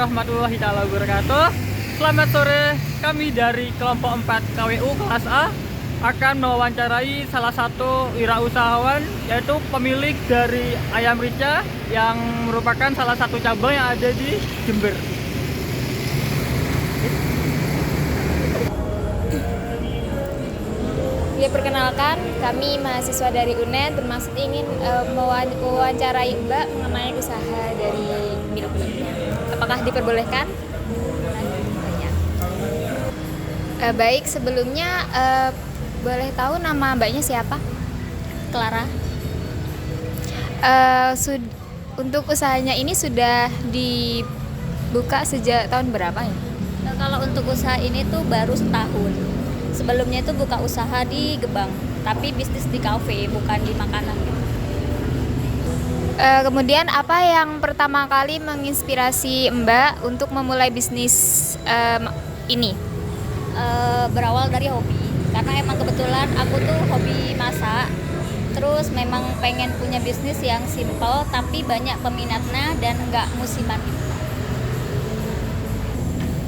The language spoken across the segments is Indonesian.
warahmatullahi wabarakatuh. Selamat sore, kami dari kelompok 4 KWU kelas A akan mewawancarai salah satu wirausahawan, yaitu pemilik dari Ayam Rica yang merupakan salah satu cabang yang ada di Jember. Ya, perkenalkan, kami mahasiswa dari UNED bermaksud ingin mewawancarai Mbak mengenai usaha dari milik-miliknya. Apakah diperbolehkan? Baik, sebelumnya boleh tahu nama Mbaknya siapa? Clara. Untuk usahanya ini sudah dibuka sejak tahun berapa ya? Kalau untuk usaha ini tuh baru setahun. Sebelumnya itu buka usaha di Gebang, tapi bisnis di kafe, bukan di makanan. Kemudian apa yang pertama kali menginspirasi Mbak untuk memulai bisnis ini? Berawal dari hobi, karena emang kebetulan aku tuh hobi masak. Terus memang pengen punya bisnis yang simple tapi banyak peminatnya dan enggak musiman gitu.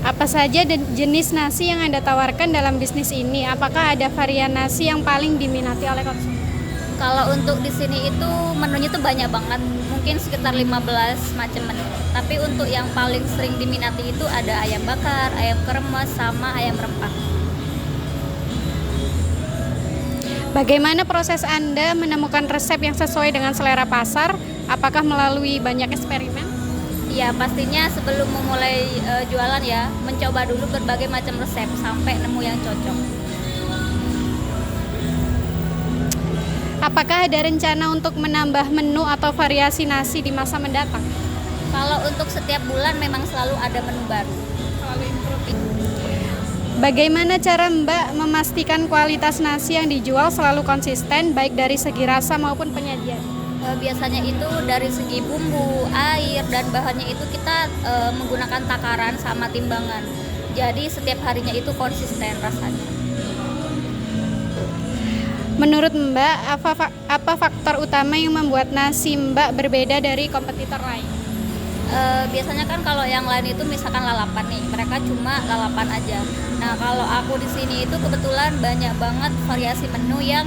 Apa saja jenis nasi yang Anda tawarkan dalam bisnis ini? Apakah ada varian nasi yang paling diminati oleh konsumen? Kalau untuk di sini itu menunya tuh banyak banget, mungkin sekitar 15 macam menu. Tapi untuk yang paling sering diminati itu ada ayam bakar, ayam kremes, sama ayam rempah. Bagaimana proses Anda menemukan resep yang sesuai dengan selera pasar? Apakah melalui banyak eksperimen? Ya pastinya sebelum memulai jualan ya, mencoba dulu berbagai macam resep sampai nemu yang cocok. Apakah ada rencana untuk menambah menu atau variasi nasi di masa mendatang? Kalau untuk setiap bulan memang selalu ada menu baru. Bagaimana cara Mbak memastikan kualitas nasi yang dijual selalu konsisten baik dari segi rasa maupun penyajian? Biasanya itu dari segi bumbu, air, dan bahannya itu kita menggunakan takaran sama timbangan. Jadi setiap harinya itu konsisten rasanya. Menurut Mbak, apa faktor utama yang membuat nasi Mbak berbeda dari kompetitor lain? Biasanya kan kalau yang lain itu misalkan lalapan nih, mereka cuma lalapan aja. Nah kalau aku di sini itu kebetulan banyak banget variasi menu yang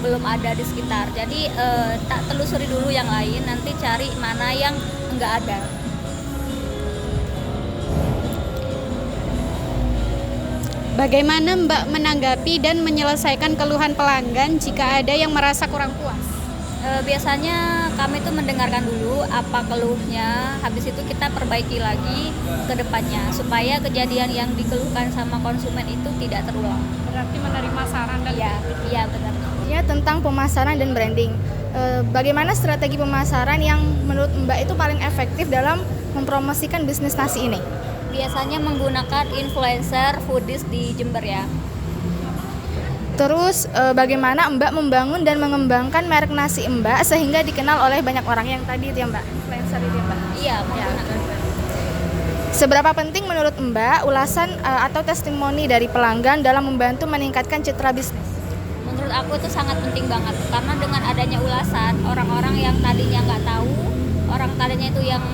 belum ada di sekitar. Jadi tak telusuri dulu yang lain, nanti cari mana yang enggak ada. Bagaimana Mbak menanggapi dan menyelesaikan keluhan pelanggan jika ada yang merasa kurang puas? Biasanya kami tuh mendengarkan dulu apa keluhnya, habis itu kita perbaiki lagi ke depannya supaya kejadian yang dikeluhkan sama konsumen itu tidak terulang. Berarti menerima saran dan Iya benar. Ya, tentang pemasaran dan branding. Bagaimana strategi pemasaran yang menurut Mbak itu paling efektif dalam mempromosikan bisnis nasi ini? Biasanya menggunakan influencer foodies di Jember ya. Terus bagaimana Mbak membangun dan mengembangkan merek nasi Mbak sehingga dikenal oleh banyak orang yang tadi itu ya Mbak, influencer itu ya Mbak? Iya, menggunakan. Seberapa penting menurut Mbak ulasan atau testimoni dari pelanggan dalam membantu meningkatkan citra bisnis? Menurut aku itu sangat penting banget karena dengan adanya ulasan, orang-orang yang tadinya nggak tahu, orang tadinya itu yang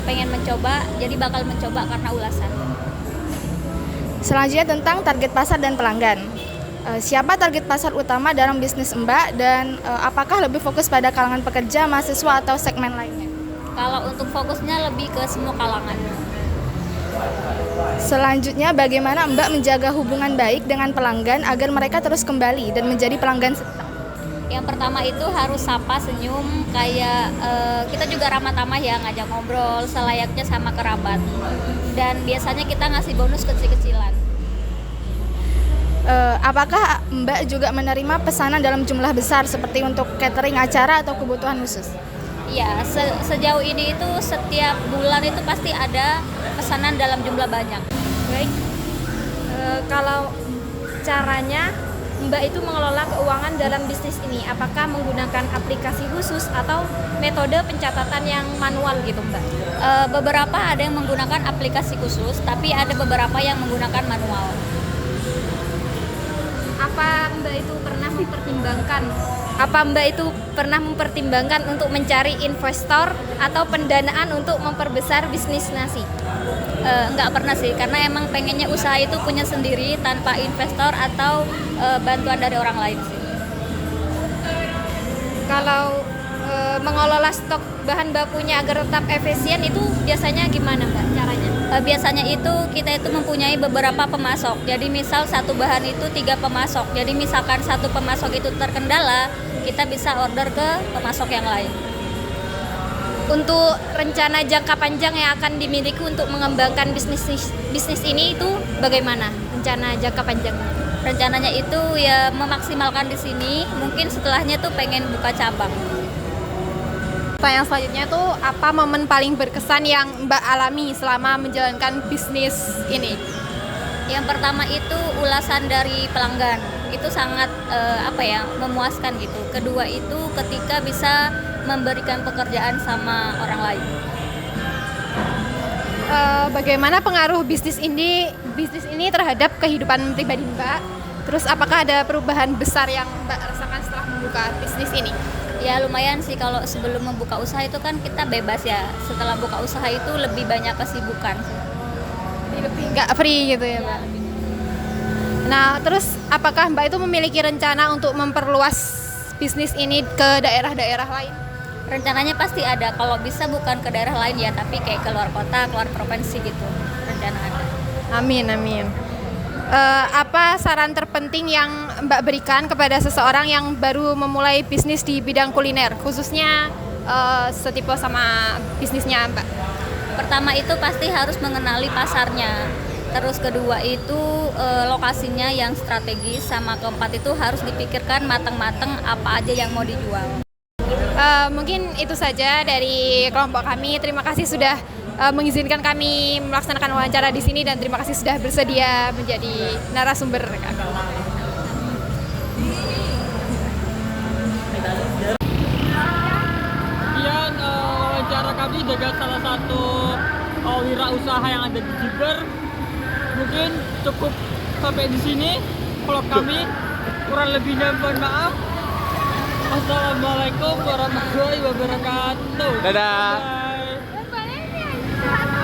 pengen mencoba, jadi bakal mencoba karena ulasan. Selanjutnya tentang target pasar dan pelanggan. Siapa target pasar utama dalam bisnis Mbak dan apakah lebih fokus pada kalangan pekerja, mahasiswa atau segmen lainnya? Kalau untuk fokusnya lebih ke semua kalangan. Selanjutnya bagaimana Mbak menjaga hubungan baik dengan pelanggan agar mereka terus kembali dan menjadi pelanggan setia? Yang pertama itu harus sapa, senyum, kayak kita juga ramah tamah ya, ngajak ngobrol selayaknya sama kerabat. Dan biasanya kita ngasih bonus kecil-kecilan. Apakah Mbak juga menerima pesanan dalam jumlah besar seperti untuk catering acara atau kebutuhan khusus? Iya, sejauh ini itu setiap bulan itu pasti ada pesanan dalam jumlah banyak. Baik, kalau caranya Mbak itu mengelola keuangan dalam bisnis ini, apakah menggunakan aplikasi khusus atau metode pencatatan yang manual gitu Mbak? Beberapa ada yang menggunakan aplikasi khusus, tapi ada beberapa yang menggunakan manual. Apa Mbak itu pernah mempertimbangkan untuk mencari investor atau pendanaan untuk memperbesar bisnis nasi? Nggak pernah sih, karena emang pengennya usaha itu punya sendiri tanpa investor atau bantuan dari orang lain sih. Kalau mengelola stok bahan bakunya agar tetap efisien itu biasanya gimana Mbak caranya? Biasanya itu kita itu mempunyai beberapa pemasok. Jadi misal satu bahan itu 3 pemasok. Jadi misalkan satu pemasok itu terkendala, kita bisa order ke pemasok yang lain. Untuk rencana jangka panjang yang akan dimiliki untuk mengembangkan bisnis ini itu bagaimana rencana jangka panjang? Rencananya itu ya memaksimalkan di sini, mungkin setelahnya tuh pengen buka cabang. Pertanyaan selanjutnya tuh apa momen paling berkesan yang Mbak alami selama menjalankan bisnis ini? Yang pertama itu ulasan dari pelanggan, itu sangat memuaskan gitu. Kedua itu ketika bisa memberikan pekerjaan sama orang lain. Bagaimana pengaruh bisnis ini terhadap kehidupan pribadi Mbak? Terus apakah ada perubahan besar yang Mbak rasakan setelah membuka bisnis ini? Ya lumayan sih, kalau sebelum membuka usaha itu kan kita bebas ya. Setelah buka usaha itu lebih banyak kesibukan. Lebih nggak free gitu ya Mbak? Nah terus apakah Mbak itu memiliki rencana untuk memperluas bisnis ini ke daerah-daerah lain? Rencananya pasti ada, kalau bisa bukan ke daerah lain ya, tapi kayak keluar kota, keluar provinsi gitu. Rencana ada. Amin. Apa saran terpenting yang Mbak berikan kepada seseorang yang baru memulai bisnis di bidang kuliner, khususnya setipe sama bisnisnya Mbak? Pertama itu pasti harus mengenali pasarnya. Terus kedua itu lokasinya yang strategis. Sama keempat itu harus dipikirkan matang-matang apa aja yang mau dijual. Mungkin itu saja dari kelompok kami. Terima kasih sudah mengizinkan kami melaksanakan wawancara di sini dan terima kasih sudah bersedia menjadi narasumber kami. Sekian wawancara kami dengan salah satu wirausaha yang ada di Jember. Mungkin cukup sampai di sini vlog kami. Kurang lebihnya mohon maaf. Wassalamualaikum warahmatullahi wabarakatuh. Dadah. Bye.